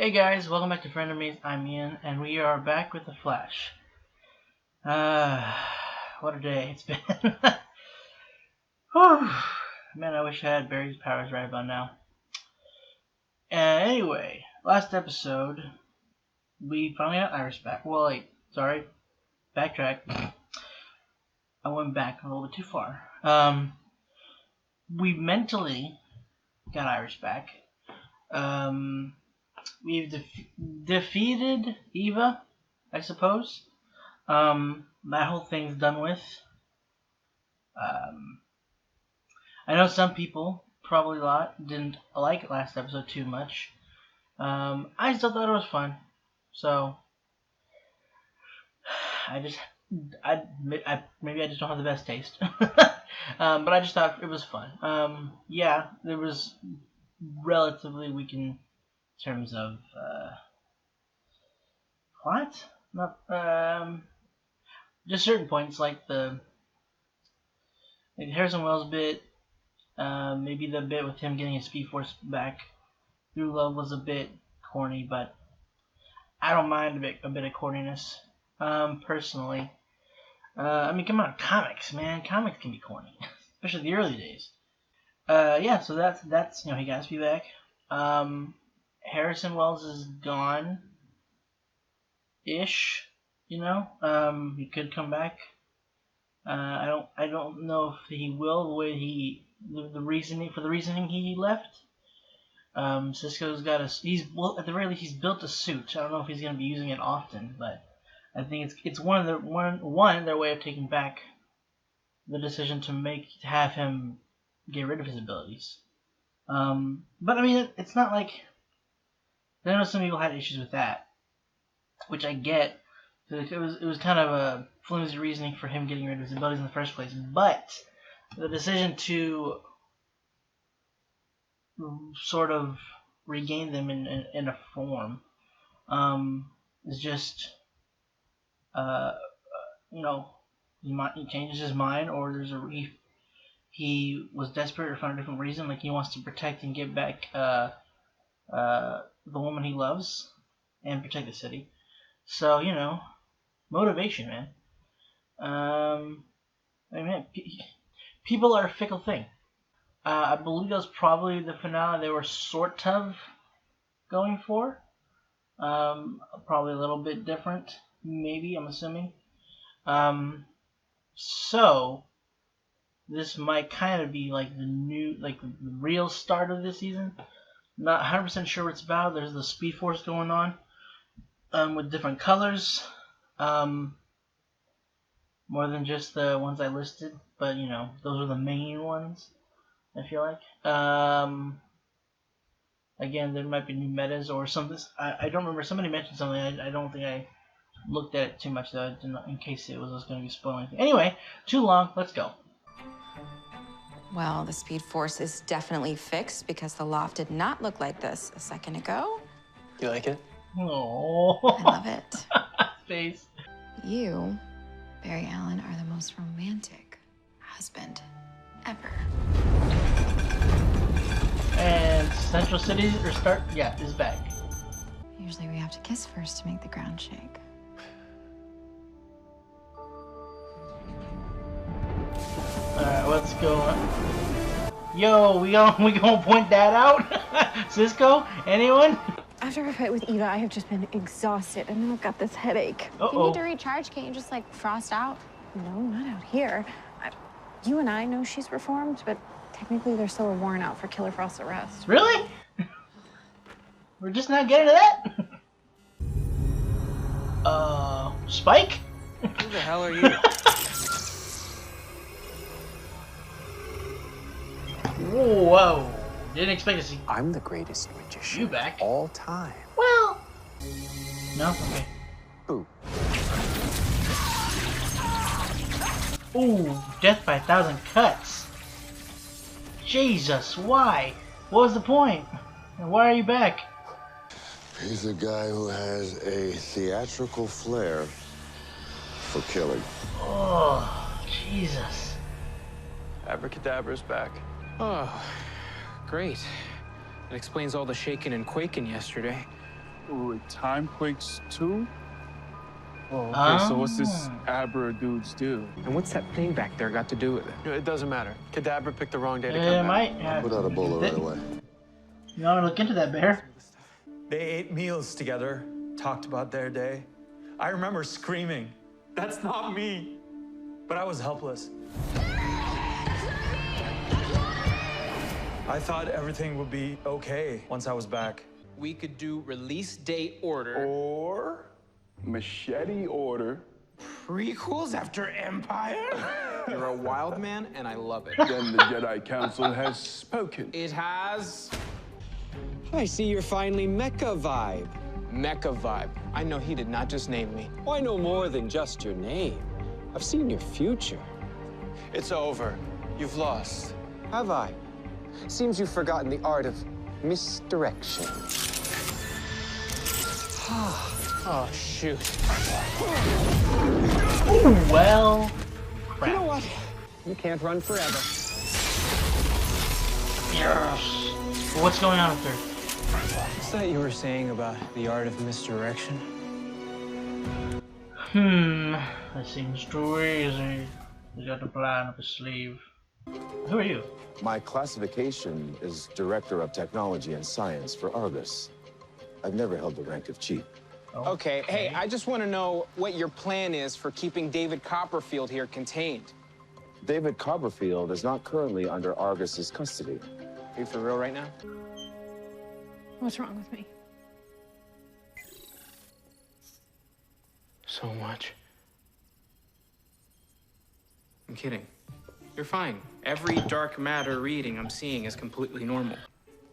Hey guys, welcome back to Friend of Me's. I'm Ian, and we are back with the Flash. What a day it's been. Whew. Man, I wish I had Barry's powers right about now. Anyway, last episode, we finally got Iris back. Well, sorry, backtrack. I went back a little bit too far. We mentally got Iris back. We've defeated Eva, I suppose. That whole thing's done with. I know some people, probably a lot, didn't like last episode too much. I still thought it was fun. So, maybe I just don't have the best taste. But I just thought it was fun. Yeah, there was relatively weak in terms of plot. Not just certain points like the Harrison Wells bit. Maybe the bit with him getting his Speed Force back through love was a bit corny, but I don't mind a bit of corniness. Personally, I mean, come on, comics, man, comics can be corny, especially the early days. Yeah, so that's he got his Speed back. Harrison Wells is gone ish, he could come back. I don't know if he will. The reasoning he left. Cisco's got at the very least he's built a suit. I don't know if he's gonna be using it often, but I think it's one their way of taking back the decision to have him get rid of his abilities. But I mean it's not like I know some people had issues with that, which I get. It was kind of a flimsy reasoning for him getting rid of his abilities in the first place, but the decision to sort of regain them in a form is just he changes his mind, or he was desperate or for a different reason, like he wants to protect and get back the woman he loves and protect the city. So motivation, man. People are a fickle thing. I believe that was probably the finale they were sort of going for. Probably a little bit different, maybe, I'm assuming. So this might kind of be like the real start of this season. Not 100% sure what it's about. There's the Speed Force going on, with different colors. More than just the ones I listed, but those are the main ones, I feel like. Again, there might be new metas or something. I don't remember. Somebody mentioned something. I don't think I looked at it too much, though, in case it was going to be spoiling. Anyway, too long. Let's go. Well, the Speed Force is definitely fixed because the loft did not look like this a second ago. You like it? Oh, I love it. Face. You, Barry Allen, are the most romantic husband ever. And Central City is back. Usually we have to kiss first to make the ground shake. Alright, what's going on? Yo, we gonna point that out? Cisco? Anyone? After a fight with Eva, I have just been exhausted, and now I've got this headache. Uh-oh. You need to recharge. Can't you just, frost out? No, not out here. You and I know she's reformed, but technically there's still a warrant out for Killer Frost's arrest. Really? We're just not getting to that? Spike? Who the hell are you? Whoa. Didn't expect to see I'm the greatest magician you back. of all time. Well. No? Okay. Boo. Ooh, death by 1,000 cuts. Jesus, why? What was the point? And why are you back? He's a guy who has a theatrical flair for killing. Oh, Jesus. Abracadabra's back. Oh, great. That explains all the shaking and quaking yesterday. Wait, Time Quakes 2? Oh, okay, so what's this Abra dude's deal? And what's that thing back there got to do with it? It doesn't matter. Kadabra picked the wrong day to It come back. might have. Put out a bowler right away. You want to look into that, Bear? They ate meals together, talked about their day. I remember screaming, "That's not me!" But I was helpless. I thought everything would be okay once I was back. We could do release date order. Or machete order. Prequels after Empire? You're a wild man, and I love it. Then the Jedi Council has spoken. It has I see you're finally Mecha vibe. mecha vibe. I know he did not just name me. Oh, I know more than just your name. I've seen your future. It's over. You've lost. Have I? Seems you've forgotten the art of misdirection. Oh, shoot. Ooh, well, You know what? You can't run forever. yes. Well, what's going on with her? What's that you were saying about the art of misdirection? That seems too easy. He's got the plan up his sleeve. Who are you? My classification is Director of Technology and Science for Argus. I've never held the rank of Chief. Okay, hey, I just want to know what your plan is for keeping David Copperfield here contained. David Copperfield is not currently under Argus's custody. Are you for real right now? What's wrong with me? So much. I'm kidding. You're fine. Every dark matter reading I'm seeing is completely normal.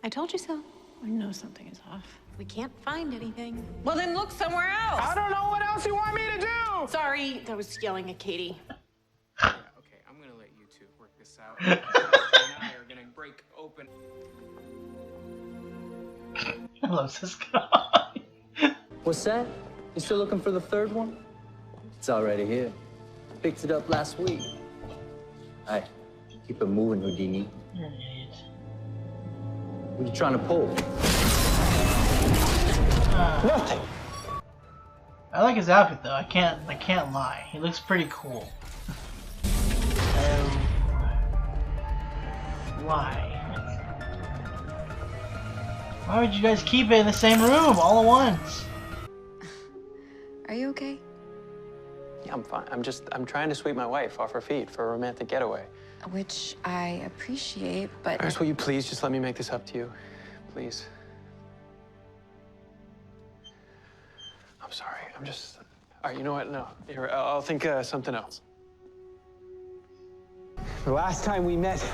I told you so. I know something is off. We can't find anything. Well, then look somewhere else. I don't know what else you want me to do! Sorry, I was yelling at Katie. Yeah, okay, I'm gonna let you two work this out. You and I are gonna break open. I love this guy. What's that? You still looking for the third one? It's already here. Picked it up last week. Hey, keep it moving, Houdini. You're an idiot. What are you trying to pull? Nothing. I like his outfit though. I can't lie. He looks pretty cool. Why? Why would you guys keep it in the same room all at once? Are you okay? Yeah, I'm fine. I'm trying to sweep my wife off her feet for a romantic getaway. Which I appreciate, but... Iris, will you please just let me make this up to you? Please. I'm sorry. I'm just... All right, you know what? No. Here, I'll think something else. The last time we met,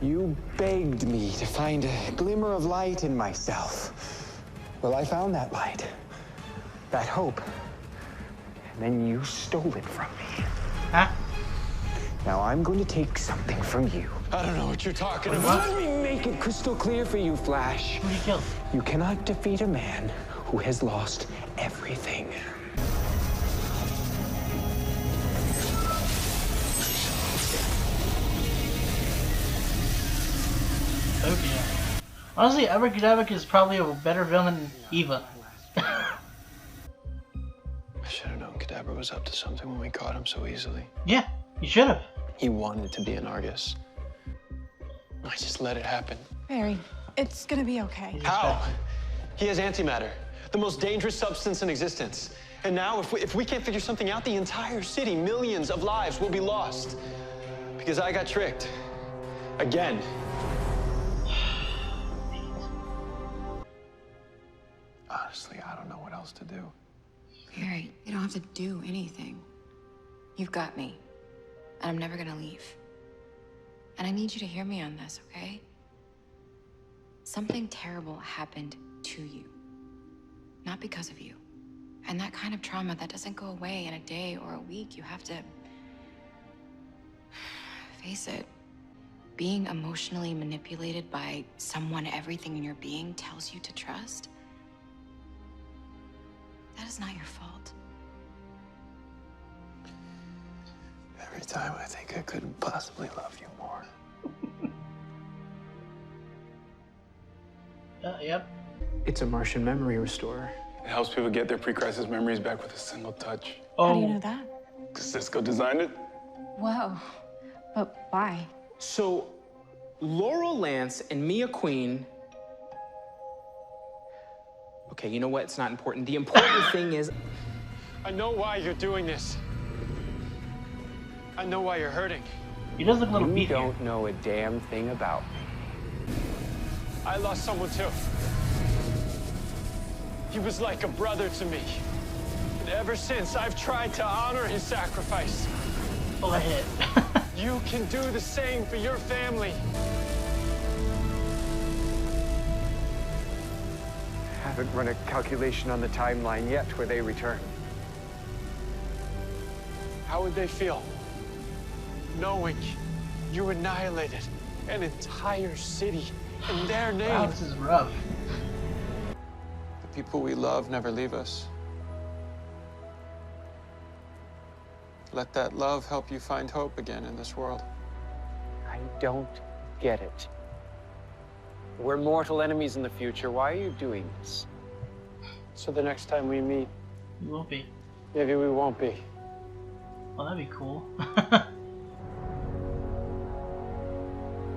you begged me to find a glimmer of light in myself. Well, I found that light, that hope, and then you stole it from me. Huh? Now I'm going to take something from you. I don't know what you're talking about. Let me make it crystal clear for you, Flash. Who did he kill? You cannot defeat a man who has lost everything. Oh dear. Honestly, Abracadabra is probably a better villain than Eva. I should have known Kadabra was up to something when we caught him so easily. Yeah, you should have. He wanted to be an Argus. I just let it happen. Barry, it's gonna be okay. How? He has antimatter, the most dangerous substance in existence. And now, if we can't figure something out, the entire city, millions of lives will be lost. Because I got tricked. Again. Honestly, I don't know what else to do. Barry, you don't have to do anything. You've got me. And I'm never gonna leave. And I need you to hear me on this, okay? Something terrible happened to you. Not because of you. And that kind of trauma, that doesn't go away in a day or a week. You have to face it. Being emotionally manipulated by someone everything in your being tells you to trust, that is not your fault. Every time I think I couldn't possibly love you more. Yep. It's a Martian memory restorer. It helps people get their pre-crisis memories back with a single touch. How do you know that? Because Cisco designed it. Whoa. But why? So, Laurel Lance and Mia Queen. Okay, you know what? It's not important. The important thing is. I know why you're doing this. I know why you're hurting. He does look a little beefy. You don't know a damn thing about me. I lost someone too. He was like a brother to me. And ever since, I've tried to honor his sacrifice. Oh, I hit. You can do the same for your family. Haven't run a calculation on the timeline yet where they return. How would they feel knowing you annihilated an entire city in their name? Wow, this is rough. The people we love never leave us. Let that love help you find hope again in this world. I don't get it. We're mortal enemies in the future. Why are you doing this? So the next time we meet, You won't be. maybe we won't be. Well, that'd be cool.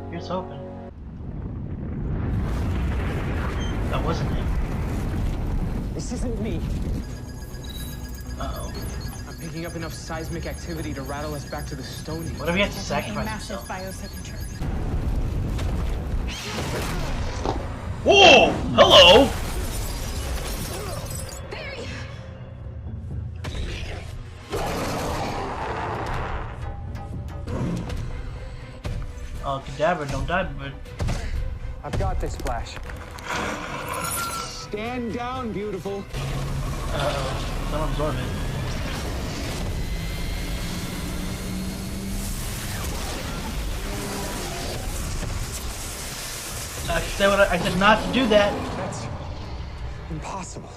Here's hoping. That wasn't him. This isn't me. Uh-oh. I'm picking up enough seismic activity to rattle us back to the Stone Age. What if he had to sacrifice Massive himself? biosignature. Whoa! Hello! Oh, Kadabra, don't die, but I've got this, Flash. Stand down, beautiful. uh-oh. Don't absorb it. I said not to do that. That's impossible.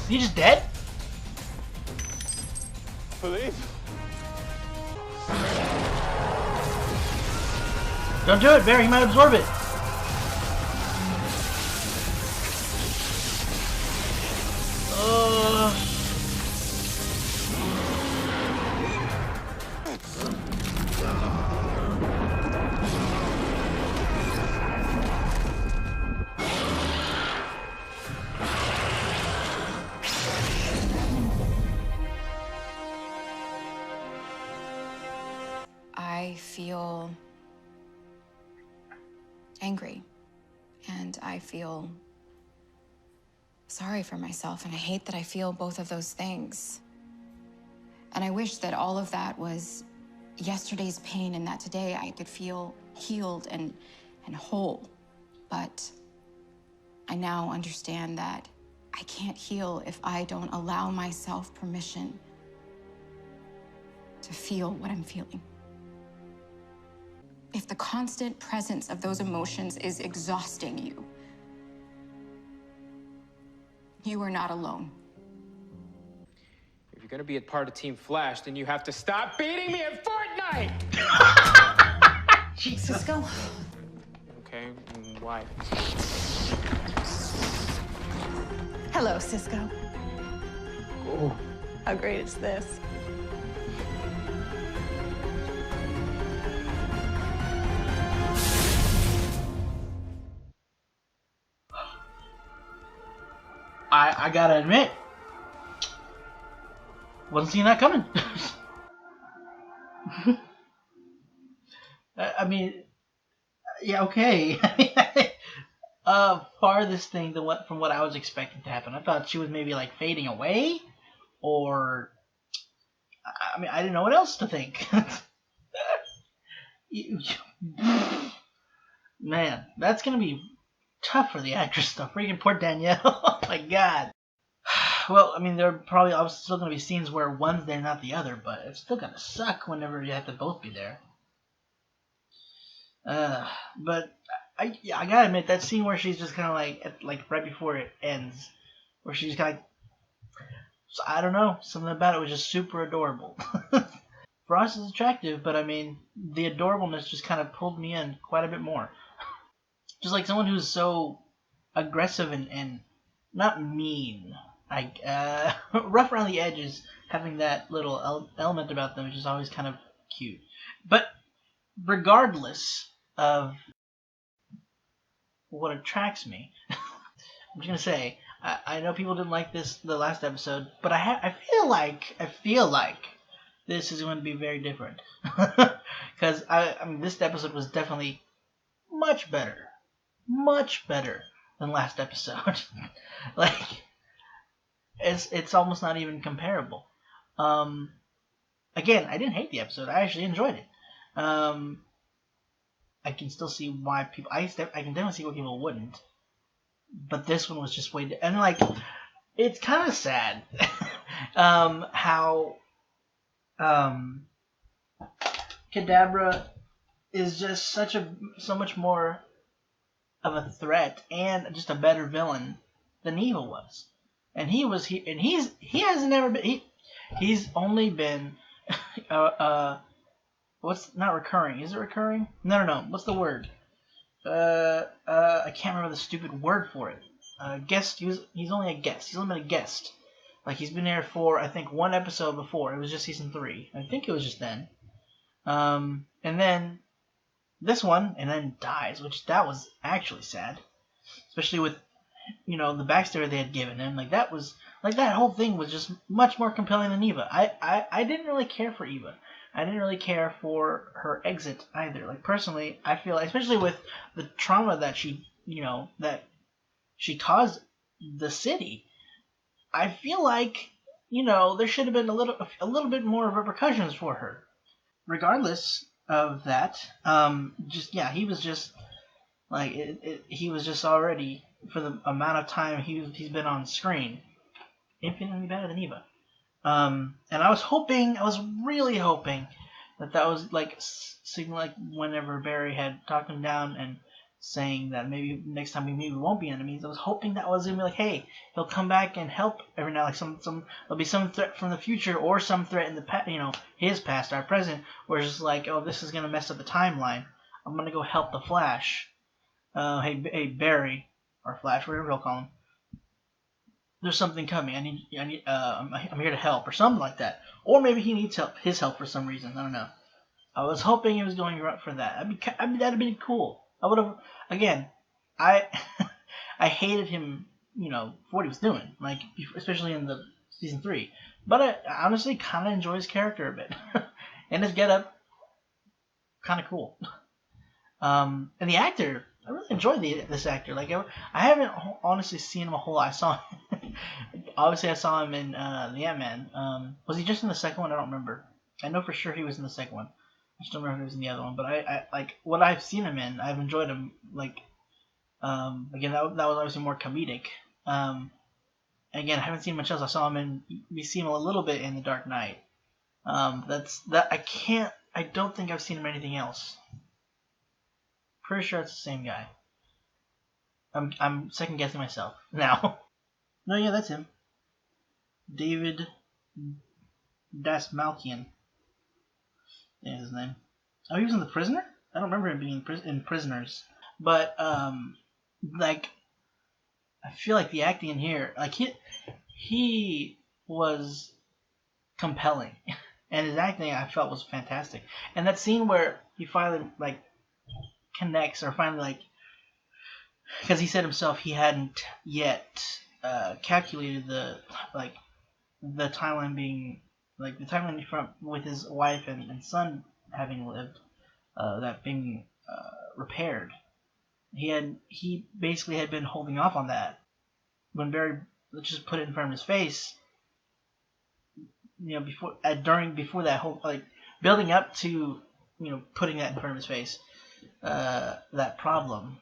You just dead? Phillipe? Don't do it, Barry. He might absorb it. I feel angry, and I feel sorry for myself, and I hate that I feel both of those things. And I wish that all of that was yesterday's pain and that today I could feel healed and whole. But I now understand that I can't heal if I don't allow myself permission to feel what I'm feeling. If the constant presence of those emotions is exhausting you, you are not alone. If you're gonna be a part of Team Flash, then you have to stop beating me at Fortnite! Cisco? Okay, why? Hello, Cisco. Oh. How great is this? I gotta admit, wasn't seeing that coming. I mean, yeah, okay. Farthest thing from what I was expecting to happen. I thought she was maybe like fading away, or I mean, I didn't know what else to think. Man, that's gonna be tough for the actress though. Freaking poor Danielle. Oh my god. Well, I mean, there are probably still gonna be scenes where one's there, not the other, but it's still gonna suck whenever you have to both be there. But I gotta admit that scene where she's just kind of like right before it ends, where she's kind of, I don't know, something about it was just super adorable. Ross is attractive, but I mean, the adorableness just kind of pulled me in quite a bit more. Just like someone who's so aggressive and not mean, like rough around the edges, having that little element about them, which is always kind of cute. But regardless of what attracts me, I'm just gonna say I know people didn't like the last episode, but I feel like this is going to be very different because I mean this episode was definitely much better than last episode. Like it's almost not even comparable. Again, I didn't hate the episode. I actually enjoyed it. I can still see why people. I can definitely see why people wouldn't. But this one was just way and like it's kind of sad how Kadabra is just so much more of a threat and just a better villain than Eva was. And he's never been he's only been what's not recurring? Is it recurring? No. What's the word? I can't remember the stupid word for it. Guest. He's only a guest. He's only been a guest. Like he's been there for I think one episode before. It was just season 3. I think it was just then. And then this one, and then dies, which that was actually sad, especially with the backstory they had given him. Like that whole thing was just much more compelling than Eva. I didn't really care for Eva. I didn't really care for her exit either. Like personally, I feel like, especially with the trauma that she caused the city, I feel like there should have been a little bit more repercussions for her. Regardless of that, he was just like he was just already for the amount of time he's been on screen, infinitely better than Eva. And I was really hoping that was like seeming like whenever Barry had talked him down and saying that maybe next time we meet we won't be enemies. I was hoping that was gonna be like, hey, he'll come back and help every now, like there'll be some threat from the future or some threat in the past, his past, our present, where it's just like, oh, this is gonna mess up the timeline. I'm gonna go help the Flash. Hey Barry or Flash, whatever he'll call him. There's something coming. I'm here to help or something like that. Or maybe he needs his help for some reason. I don't know. I was hoping he was going for that. That'd been cool. I would have. Again, I hated him. For what he was doing, like especially in the season 3. But I honestly kind of enjoy his character a bit, and his getup, kind of cool. And the actor, I really enjoyed this actor. Like I haven't honestly seen him a whole lot. Obviously I saw him in the Ant-Man. Was he just in the second one? I don't remember. I know for sure he was in the second one. I just don't remember if he was in the other one. But I like what I've seen him in. I've enjoyed him. Like again, that was obviously more comedic. Again, I haven't seen much else. I saw him in. We see him a little bit in The Dark Knight. I don't think I've seen him in anything else. Pretty sure it's the same guy. I'm second guessing myself now. No, yeah, that's him. David Dasmalkian. Yeah, his name. Oh, he was in The Prisoner? I don't remember him being in Prisoners. But like I feel like the acting in here, like he was compelling, and his acting I felt was fantastic. And that scene where he finally like connects, or finally like, because he said himself he hadn't yet calculated the timeline being like the timeline from with his wife and son having lived, that being repaired. He basically had been holding off on that. When Barry just put it in front of his face, before that whole like building up to putting that in front of his face, that problem,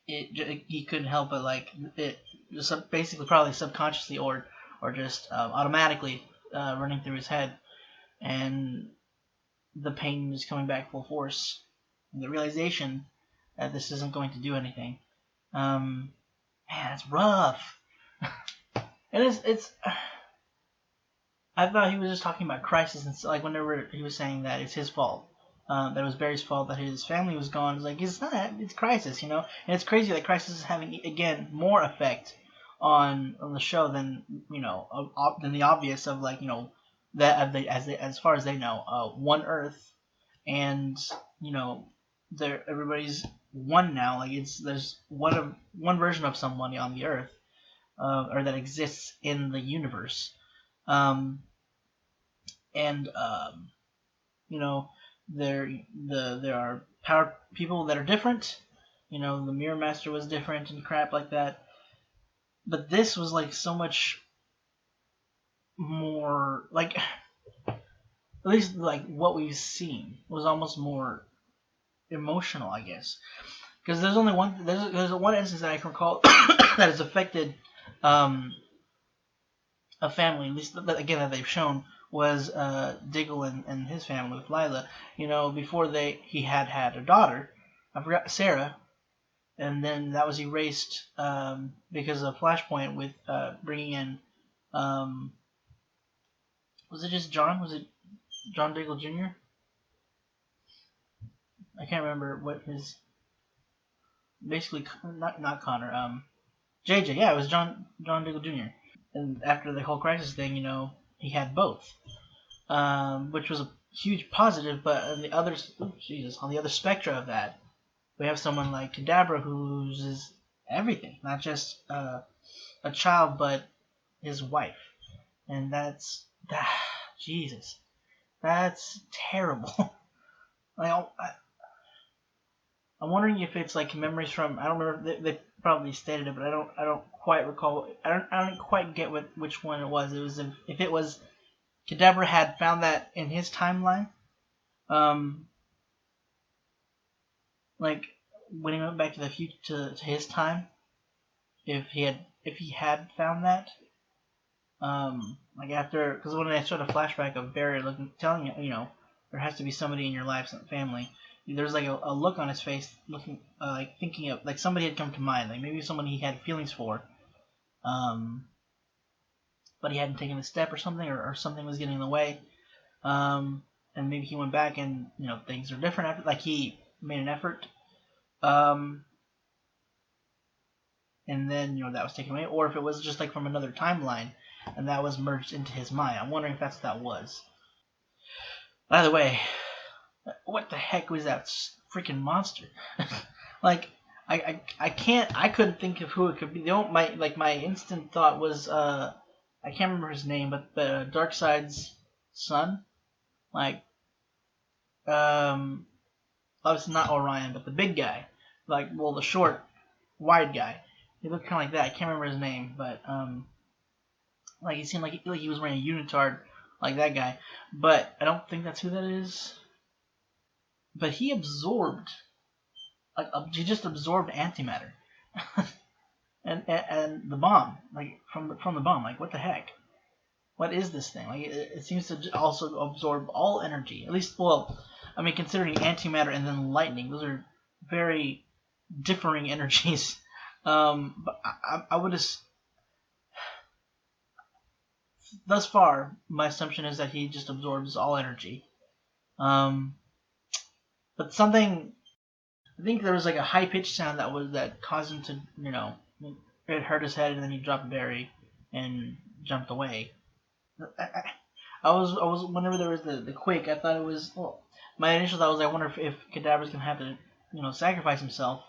he couldn't help but like it just basically probably subconsciously or just automatically running through his head, and the pain is coming back full force, and the realization that this isn't going to do anything. Man, it's rough. And it's I thought he was just talking about Crisis, and like whenever he was saying that it's his fault, that it was Barry's fault that his family was gone. It's like it's not. It's Crisis, and it's crazy that Crisis is having again more effect on the show than than the obvious of like that as far as they know, one Earth, and everybody's one now. Like there's one version of somebody on the Earth, or that exists in the universe. Um, and there are power people that are different. The Mirror Master was different and crap like that. But this was like so much more like, at least like what we've seen was almost more emotional, I guess. Because there's only one there's one instance that I can recall that has affected a family, at least again that they've shown, was Diggle and his family with Lila. Before he had a daughter, I forgot, Sarah, and then that was erased because of Flashpoint with bringing in was it just John? Was it John Diggle Jr.? I can't remember what his basically not Connor JJ. Yeah, it was John Diggle Jr. And after the whole Crisis thing, he had both. Which was a huge positive. But on the other, on the other spectrum of that, we have someone like Kadabra who loses everything, not just a child, but his wife, and Jesus, that's terrible. I'm wondering if it's like memories from, I don't remember, they probably stated it, but I don't quite recall. I don't quite get which one it was. It was if it was Kadabra had found that in his timeline, like when he went back to the future to his time, if he had found that, like after, because when they showed a flashback of Barry telling you, there has to be somebody in your life, some family. There's like a look on his face, looking like thinking of like somebody had come to mind, like maybe someone he had feelings for, but he hadn't taken the step or something, or something was getting in the way, and maybe he went back and things are different after, like he made an effort, and then that was taken away, or if it was just like from another timeline and that was merged into his mind. I'm wondering if that's what that was. By the way, what the heck was that freaking monster? Like, I couldn't think of who it could be. My instant thought was I can't remember his name, but the Darkseid's son, like obviously not Orion, but the big guy, like the short, wide guy. He looked kind of like that. I can't remember his name, but like he seemed like he was wearing a unitard, like that guy. But I don't think that's who that is. But he absorbed, he just absorbed antimatter, and the bomb, like from the bomb. Like what the heck? What is this thing? Like it seems to also absorb all energy. At least, considering antimatter and then lightning, those are very differing energies. But I would have. Thus far, my assumption is that he just absorbs all energy. But something, I think there was like a high pitched sound that caused him to, it hurt his head, and then he dropped Barry and jumped away. I was whenever there was the quake, I thought it was, my initial thought was I wonder if Kadabra's gonna have to sacrifice himself,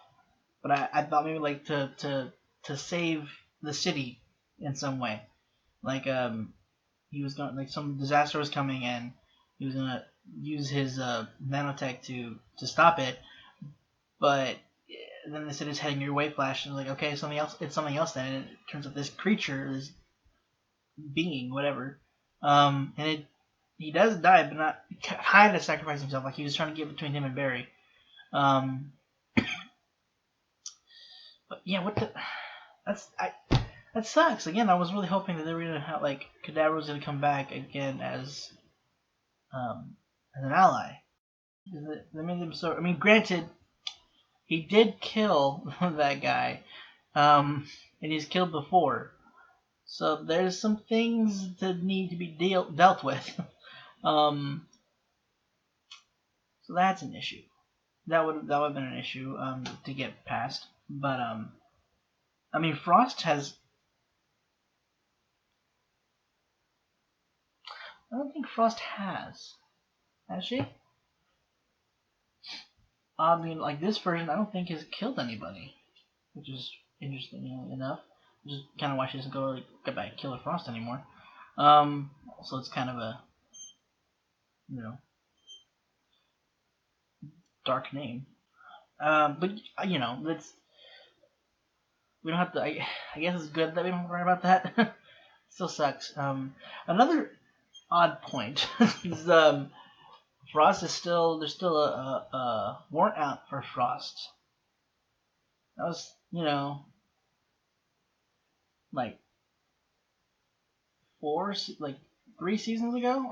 but I thought maybe like to save the city in some way, like he was going, like some disaster was coming and he was gonna use his nanotech to stop it, but then they said it's heading your way, Flash, and like okay, it's something else then, and it turns out this creature, this being, whatever, and he does die, but not kind of sacrifice himself, like he was trying to get between him and Barry, but yeah, that sucks. Again, I was really hoping that they were gonna have like Kadabra was gonna come back again as an ally. They made him so. I mean, granted, he did kill that guy, and he's killed before. So there's some things that need to be dealt with. So that's an issue. That would have been an issue to get past. But I mean, Frost has. I don't think Frost has. Has she? I mean, like this version, I don't think has killed anybody, which is interesting enough. Which is kind of why she doesn't go get back Killer Frost anymore. So it's kind of a, dark name. But that's we don't have to. I guess it's good that we don't have to worry about that. Still sucks. Another odd point is Frost is still there's still a warrant out for Frost. That was like 3 seasons ago.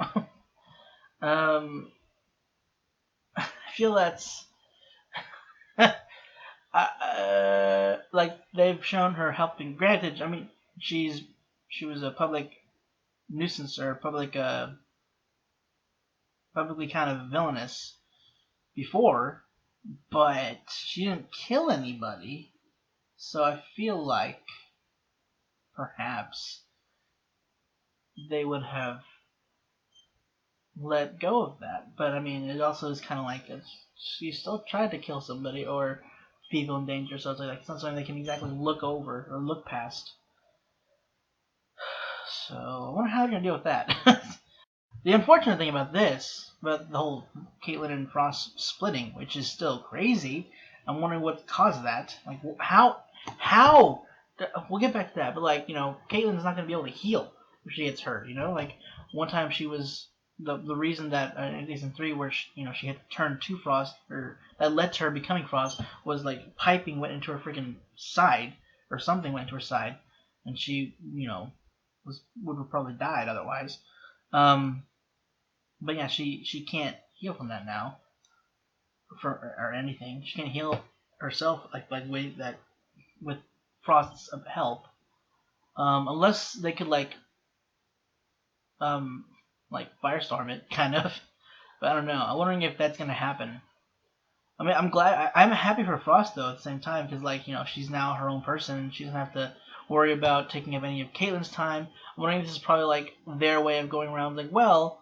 I feel that's like they've shown her helping. Granted, I mean she was a public nuisance or publicly kind of villainous before, but she didn't kill anybody. So I feel like perhaps they would have let go of that. But I mean, it also is kind of like she still tried to kill somebody or people in danger, so it's like it's not something they can exactly look over or look past. So I wonder how they're gonna deal with that. The unfortunate thing about this, about the whole Caitlyn and Frost splitting, which is still crazy, I'm wondering what caused that. Like how we'll get back to that, but Caitlyn's not gonna be able to heal if she gets hurt. Like one time she was the reason that in season 3 where she had to turn to Frost, or that led to her becoming Frost, was like piping went into her freaking side or something went into her side, and she would have probably died otherwise. But yeah, she can't heal from that now, or anything. She can't heal herself like the way that with Frost's help, unless they could like firestorm it, kind of. But I don't know. I'm wondering if that's gonna happen. I mean, I'm glad. I'm happy for Frost though at the same time because she's now her own person. She doesn't have to worry about taking up any of Caitlyn's time. I'm wondering if this is probably like their way of going around like, well,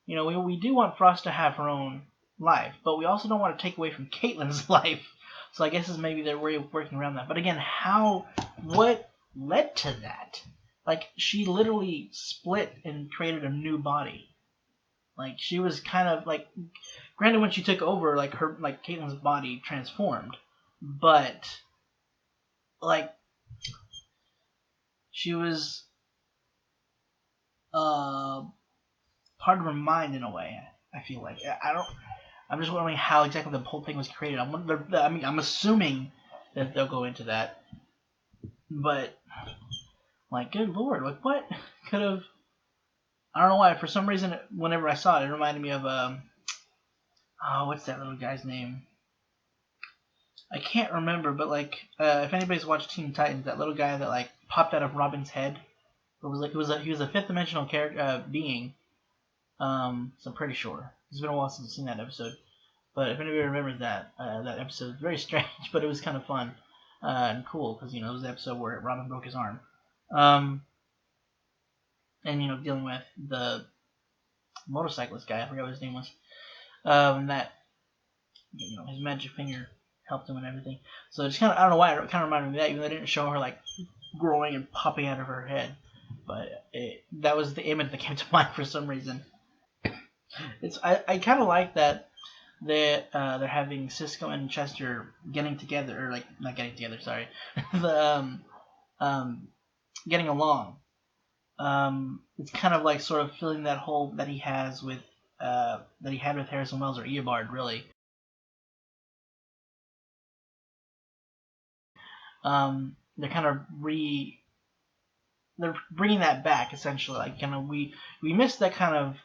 we do want Frost to have her own life, but we also don't want to take away from Caitlyn's life. So I guess this is maybe their way of working around that. But again, what led to that? Like, she literally split and created a new body. Like, she was kind of like, granted when she took over, like Caitlyn's body transformed, but like she was part of her mind in a way. I feel like I'm just wondering how exactly the whole thing was created. I'm assuming that they'll go into that, but like, good lord, like what could have? I don't know why. For some reason, whenever I saw it, it reminded me of what's that little guy's name? I can't remember, but like, if anybody's watched Teen Titans, that little guy that like popped out of Robin's head, it was like he was a fifth dimensional character being. So I'm pretty sure. It's been a while since I've seen that episode. But if anybody remembers that episode, it's very strange, but it was kind of fun and cool because it was the episode where Robin broke his arm, and dealing with the motorcyclist guy. I forgot what his name was. That his magic finger helped him and everything. So it's kind of, I don't know why, it kind of reminded me of that, even though they didn't show her like growing and popping out of her head. But that was the image that came to mind for some reason. I kind of like that they're having Cisco and Chester getting together, or like not getting together, sorry, the getting along. It's kind of like sort of filling that hole that he has with that he had with Harrison Wells or Eobard, really. They're kind of they're bringing that back essentially. Like kind of we missed that kind of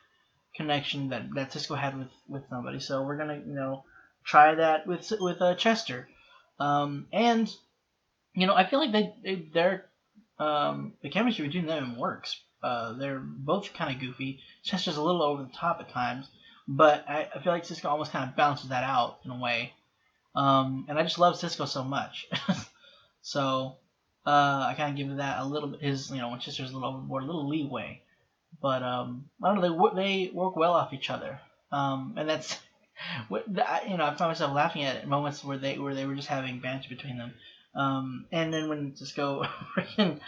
connection that Cisco had with somebody, so we're gonna try that with Chester, and I feel like the chemistry between them works. They're both kind of goofy. Chester's a little over the top at times, but I feel like Cisco almost kind of balances that out in a way. And I just love Cisco so much. So I kind of give that a little bit, his, when Chester's a little overboard, a little leeway. But I don't know, they work well off each other. And that's I found myself laughing at moments where they were just having banter between them. And then when Cisco freaking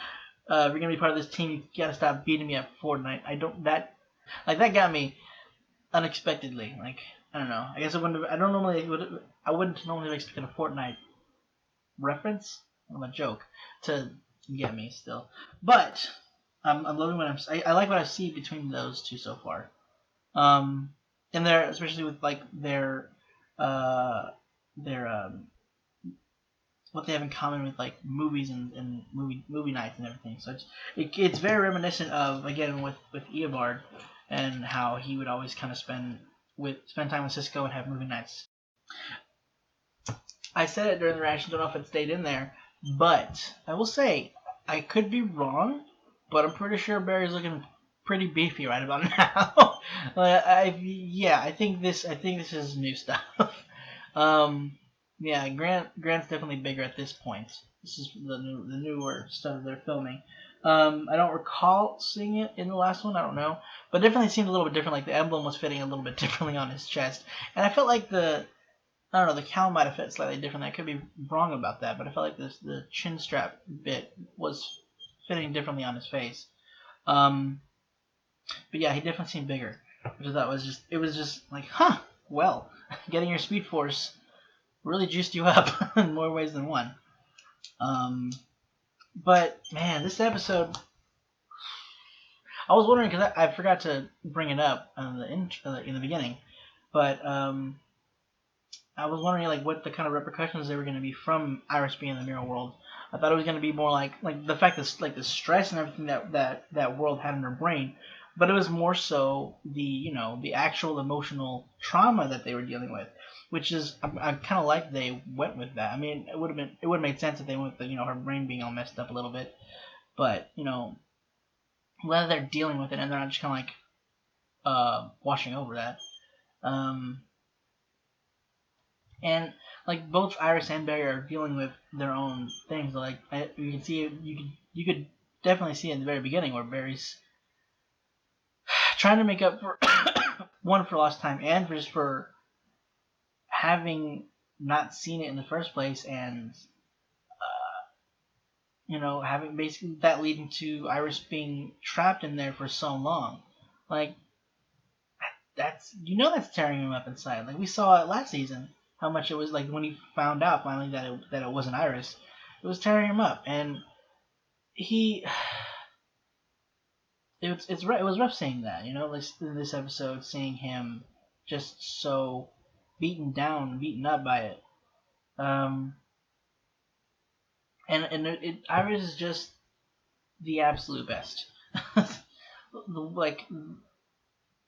if you're gonna be part of this team, you gotta stop beating me at Fortnite. That got me unexpectedly. Like, I don't know. I guess I wouldn't normally have expected a Fortnite reference. I'm a joke to get me still, but I'm loving what I like what I see between those two so far. And they're, especially with like their what they have in common with like movies and movie nights and everything. So it's very reminiscent of, again, with Eobard, and how he would always kind of spend time with Cisco and have movie nights. I said it during the reaction, don't know if it stayed in there, but I will say I could be wrong, but I'm pretty sure Barry's looking pretty beefy right about now. I think this is new stuff. Yeah, Grant's definitely bigger at this point. This is the newer stuff they're filming. I don't recall seeing it in the last one. I don't know, but definitely seemed a little bit different. Like the emblem was fitting a little bit differently on his chest, and I felt like the cowl might have fit slightly different. I could be wrong about that, but I felt like the chin strap bit was fitting differently on his face. But yeah, he definitely seemed bigger, which I thought was just like, well, getting your Speed Force really juiced you up in more ways than one. But man, this episode, I was wondering, because I forgot to bring it up in the beginning, but I was wondering like what the kind of repercussions there were going to be from Iris being in the mirror world. I thought it was going to be more like the fact that like the stress and everything that world had in her brain, but it was more so the actual emotional trauma that they were dealing with, which is I kind of like they went with that. I mean, it would have made sense if they went with her brain being all messed up a little bit, but whether they're dealing with it and they're not just kind of like washing over that. And like both Iris and Barry are dealing with their own things. Like you can see, you could definitely see in the very beginning where Barry's trying to make up for one, for lost time, and for having not seen it in the first place, and having basically that leading to Iris being trapped in there for so long. Like that's tearing him up inside. Like we saw it last season, how much it was like when he found out finally that it wasn't Iris. It was tearing him up, and it was rough seeing that, in this episode, seeing him just so beaten down, beaten up by it. Iris is just the absolute best. Like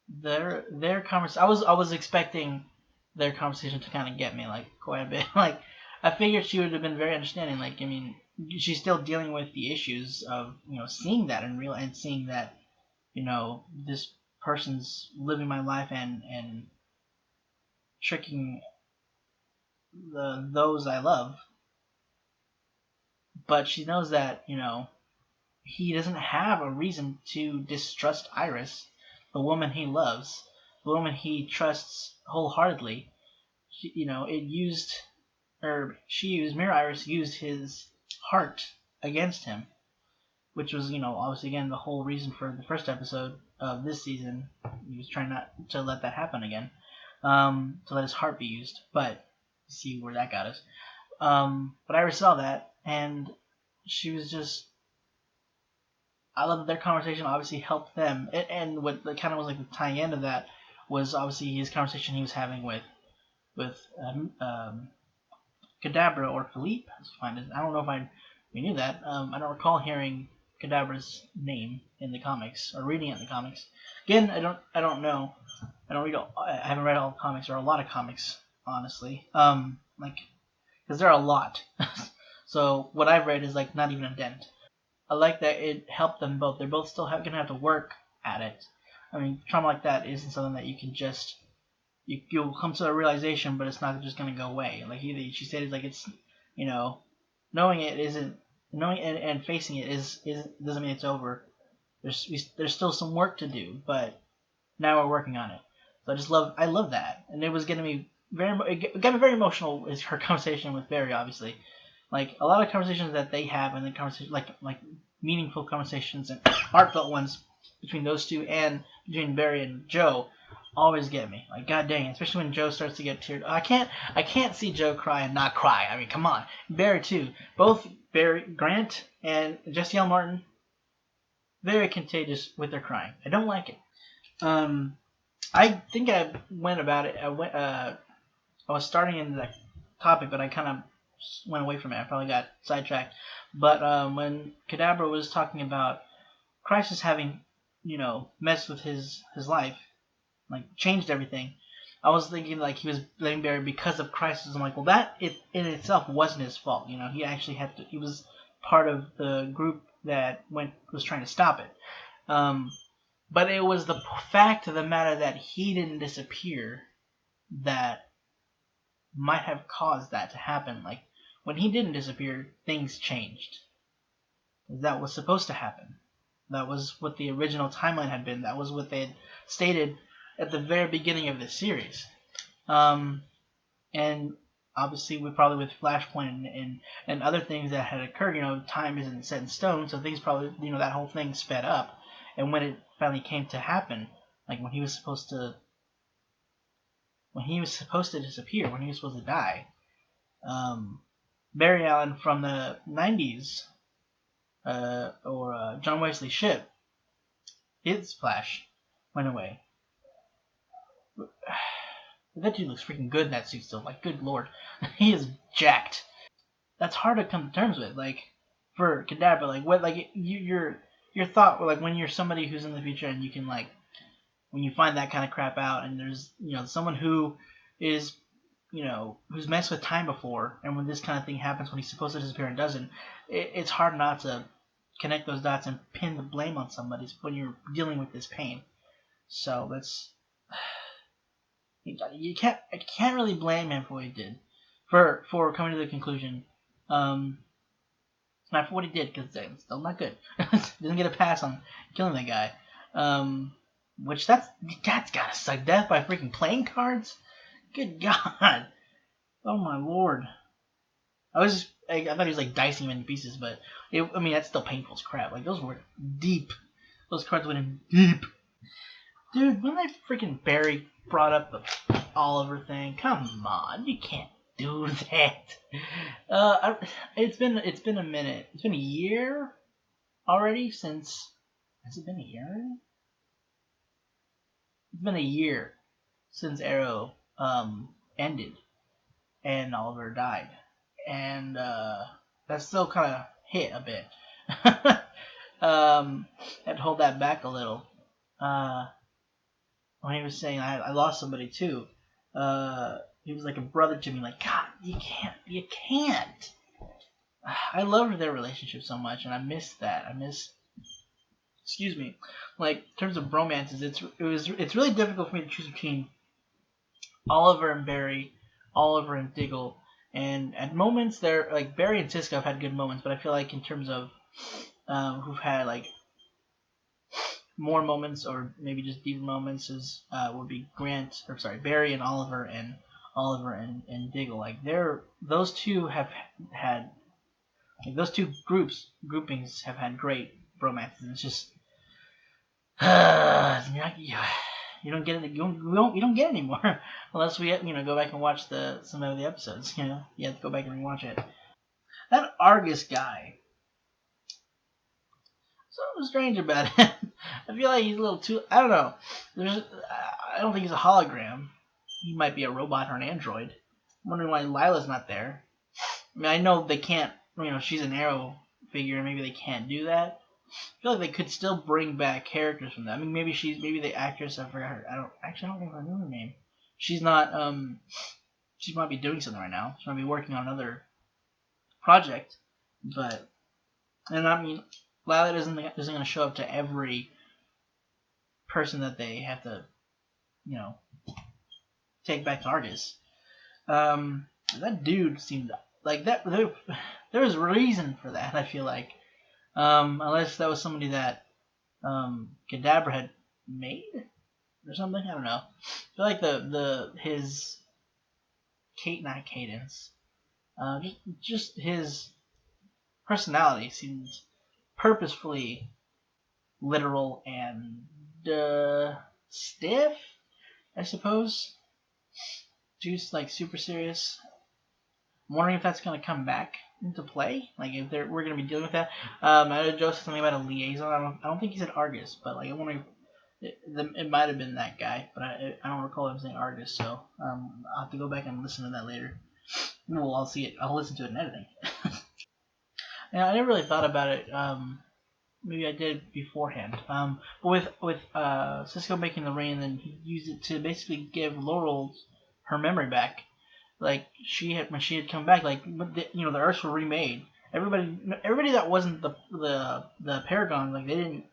their conversation, I was expecting their conversation to kind of get me like quite a bit. Like I figured she would have been very understanding. Like, I mean, she's still dealing with the issues of seeing that and seeing that this person's living my life and tricking those I love. But she knows that he doesn't have a reason to distrust Iris, the woman he loves, the woman he trusts wholeheartedly. Mirror Iris used his heart against him, which was, obviously, again, the whole reason for the first episode of this season. He was trying not to let that happen again, to let his heart be used. But see where that got us. But Iris saw that, and she was just. I love that their conversation obviously helped them, and what kind of was like the tying end of that was obviously his conversation he was having with Kadabra or Phillipe. I don't know if we knew that. I don't recall hearing Kadabra's name in the comics or reading it in the comics. Again, I don't know. I haven't read all the comics or a lot of comics, honestly. Because there are a lot. So what I've read is like not even a dent. I like that it helped them both. They're both still gonna have to work at it. I mean, trauma like that isn't something that you can just you'll come to a realization, but it's not just gonna go away. Like she said, like it's knowing it isn't knowing and facing it is doesn't mean it's over. There's still some work to do, but now we're working on it. So I love that, and it was getting me it got me very emotional. Is her conversation with Barry, obviously, like a lot of conversations that they have, and the conversation like meaningful conversations and heartfelt ones between those two and between Barry and Joe always get me. Like god dang, especially when Joe starts to get teared. I can't see Joe cry and not cry. I mean, come on. Barry too. Both Barry Grant and Jesse L. Martin, very contagious with their crying. I don't like it. I think I went about it. I was starting in that topic, but I kind of went away from it. I probably got sidetracked. But when Kadabra was talking about Crisis having, messed with his life, like changed everything, I was thinking like he was blaming Barry because of Crisis. I'm like, well, that in itself wasn't his fault. He actually he was part of the group that was trying to stop it. But it was the fact of the matter that he didn't disappear that might have caused that to happen. Like, when he didn't disappear, things changed. That was supposed to happen. That was what the original timeline had been. That was what they had stated at the very beginning of this series. And obviously, probably with Flashpoint and other things that had occurred, time isn't set in stone, so things probably, that whole thing sped up. And when it finally came to happen, like when he was supposed to disappear, when he was supposed to die, Barry Allen from the 90s, or John Wesley Shipp, his Flash went away. That dude looks freaking good in that suit still. Like, good lord, he is jacked. That's hard to come to terms with. Like, for Kadabra, like what, like your thought, like when you're somebody who's in the future and you can like, when you find that kind of crap out, and there's someone who is who's messed with time before, and when this kind of thing happens, when he's supposed to disappear and doesn't, it's hard not to connect those dots and pin the blame on somebody when you're dealing with this pain. So that's I can't really blame him for what he did, for coming to the conclusion, not for what he did, because it's still not good. Didn't get a pass on killing that guy, which that's gotta suck. Death by freaking playing cards. Good God. Oh my lord. I thought he was like dicing him into pieces, but that's still painful as crap. Like, those were deep. Those cards went in deep. Dude, when that freaking Barry brought up the Oliver thing, come on, you can't do that. It's been a minute. It's been a year already since. Has it been a year already? It's been a year since Arrow ended and Oliver died, and that still kind of hit a bit. Had to hold that back a little. When he was saying I lost somebody too, he was like a brother to me. Like, God, you can't. I loved their relationship so much, and I miss that. Excuse me. Like, in terms of romances, it's really difficult for me to choose between Oliver and Barry, Oliver and Diggle, and at moments they're like Barry and Cisco have had good moments, but I feel like in terms of who've had like more moments or maybe just deeper moments would be Barry and Oliver and Diggle. Like those two have had like those two groupings have had great romances. And it's just you don't get it. You don't get it anymore unless we go back and watch some of the episodes. You have to go back and rewatch it. That Argus guy. Something strange about him. I feel like he's a little too. I don't know. I don't think he's a hologram. He might be a robot or an android. I'm wondering why Lila's not there. I mean, I know they can't. She's an Arrow figure, and maybe they can't do that. I feel like they could still bring back characters from that. I mean, maybe the actress. I forgot her. I don't think I know her name. She's not. She might be doing something right now. She might be working on another project. And I mean, Lila isn't going to show up to every person that they have to, you know, take back to Argus. That dude seemed like that. There was a reason for that. I feel like, unless that was somebody that Kadabra had made or something. I don't know. I feel like his not cadence, just his personality seems purposefully literal and stiff, I suppose. Just like super serious. I'm wondering if that's going to come back into play. Like if we're going to be dealing with that. I know Joe said something about a liaison. I don't think he said Argus, but like I'm wondering if it might have been that guy, but I don't recall him saying Argus. So I'll have to go back and listen to that later. Well, I'll see it. I'll listen to it in editing. Yeah, I never really thought about it. Maybe I did beforehand. But with Cisco making the ring, and then he used it to basically give Laurel her memory back. Like when she had come back, like the Earths were remade. Everybody that wasn't the Paragon, like they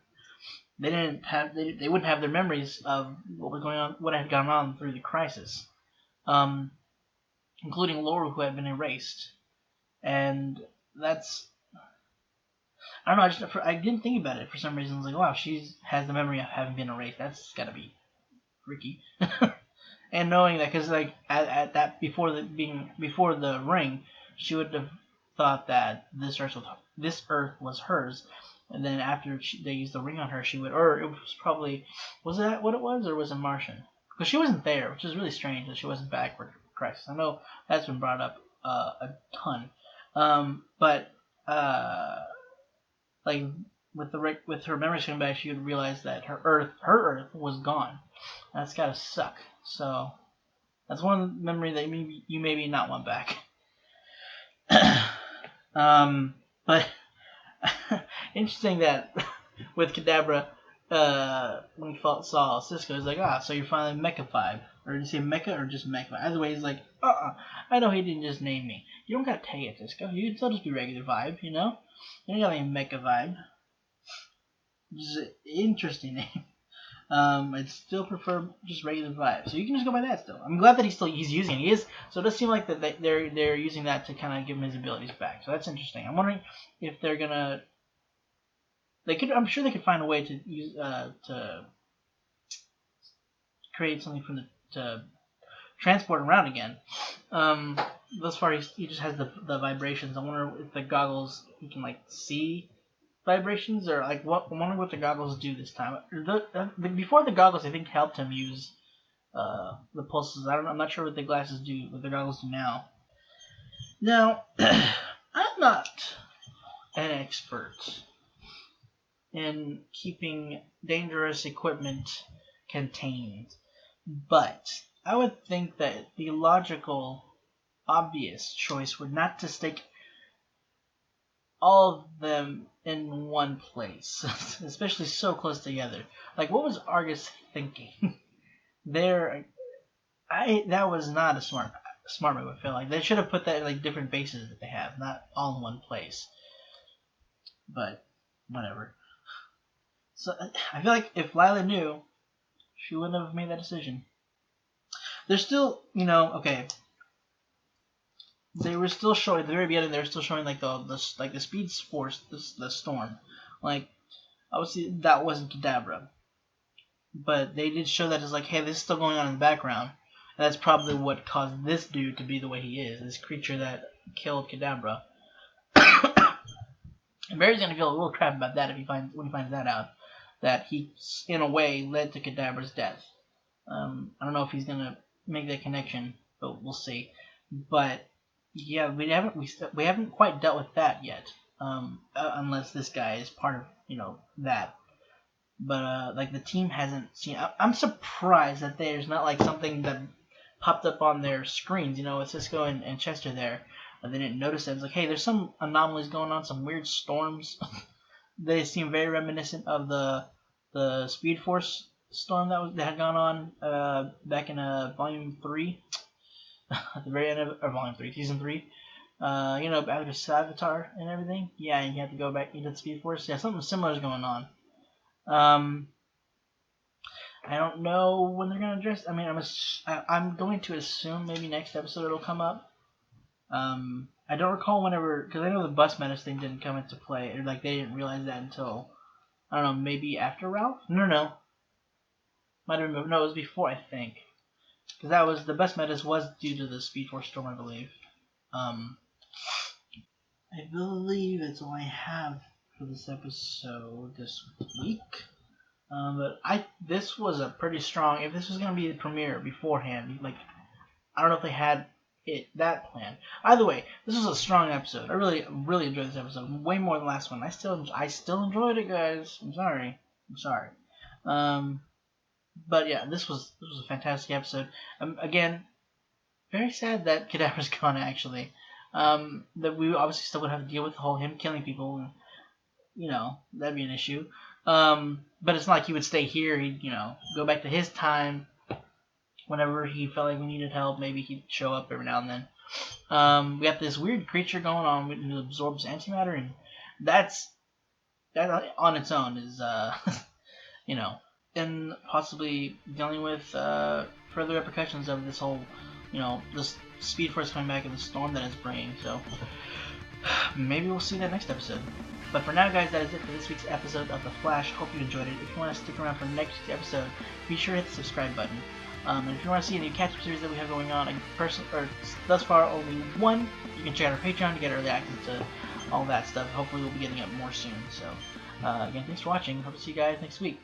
wouldn't have their memories of what was going on, what had gone on through the crisis, including Laurel, who had been erased. And that's, I don't know. I didn't think about it for some reason. I was like, wow, she has the memory of having been erased. That's got to be freaky. And knowing that, because like at that before the ring, she would have thought that this Earth was hers, and then after they used the ring on her, she would, or it was probably, was that what it was, or was it Martian? Because she wasn't there, which is really strange that she wasn't back for Crisis. I know that's been brought up a ton, but like with her memories coming back, she would realize that her Earth was gone. That's gotta suck. So that's one memory that you maybe not want back. But interesting that with Kadabra, when he saw Cisco, he's like, so you're finally Mecha 5. Or did you say Mecha or just Mecha 5? Either way, he's like, I know he didn't just name me. You don't gotta take it, Cisco. You can still just be regular Vibe, you know? You don't gotta be Mecha Vibe. Just an interesting name. I'd still prefer just regular Vibe, so you can just go by that still. I'm glad that he's using it. He is, so it does seem like that they're using that to kind of give him his abilities back. So that's interesting. I'm wondering if they're gonna. I'm sure they could find a way to use to create something to transport around again. Thus far he just has the vibrations. I wonder if the goggles he can like see vibrations, or like I wonder what the goggles do this time. Before the goggles, I think helped him use the pulses. I'm not sure what the glasses do, what the goggles do now. Now, I'm not an expert in keeping dangerous equipment contained, but I would think that the logical, obvious choice would not to stick all of them in one place, especially so close together. Like, what was Argus thinking? That was not a smart move. I feel like they should have put that in like different bases that they have, not all in one place. But whatever. So I feel like if Lila knew, she wouldn't have made that decision. They're still, okay. They were still showing at the very beginning. They were still showing like the Speed Force, the storm. Like, obviously that wasn't Kadabra, but they did show that as like, hey, this is still going on in the background. And that's probably what caused this dude to be the way he is. This creature that killed Kadabra. And Barry's gonna feel a little crap about that when he finds that out. That he, in a way, led to Kadabra's death. I don't know if he's gonna make that connection, but we'll see. But yeah, we haven't quite dealt with that yet, unless this guy is part of that. But like the team hasn't seen. I'm surprised that there's not like something that popped up on their screens, with Cisco and Chester there. They didn't notice it. It's like, hey, there's some anomalies going on, some weird storms. They seem very reminiscent of the Speed Force storm that had gone on back in Volume 3, at the very end of Volume 3, Season 3. You know, about his avatar and everything. Yeah, and you have to go back into the Speed Force. Yeah, something similar is going on. I don't know when they're gonna address. I mean, I'm going to assume maybe next episode it'll come up. I don't recall whenever, because I know the bus menace thing didn't come into play, or like they didn't realize that until, I don't know, maybe after Ralph. No, might have been, no, it was before, I think, because that was the bus menace was due to the Speed Force storm, I believe. I believe it's all I have for this episode this week. But this was a pretty strong. If this was gonna be the premiere beforehand, like I don't know if they had that plan. Either way, this was a strong episode. I really enjoyed this episode way more than the last one. I still enjoyed it, guys. I'm sorry. But yeah, this was a fantastic episode. Again, very sad that Kadabra's gone. Actually, that we obviously still would have to deal with the whole him killing people. And, you know, that'd be an issue. But it's not like he would stay here. He'd, you know, go back to his time. Whenever he felt like we needed help, maybe he'd show up every now and then. We got this weird creature going on who absorbs antimatter, and that on its own is, you know, and possibly dealing with further repercussions of this whole, you know, this Speed Force coming back and the storm that it's bringing. So maybe we'll see that next episode. But for now, guys, that is it for this week's episode of The Flash. Hope you enjoyed it. If you want to stick around for next week's episode, be sure to hit the subscribe button. And if you want to see a new catch-up series that we have going on, thus far only one, you can check out our Patreon to get early access to all that stuff. Hopefully we'll be getting up more soon. So, again, thanks for watching. Hope to see you guys next week.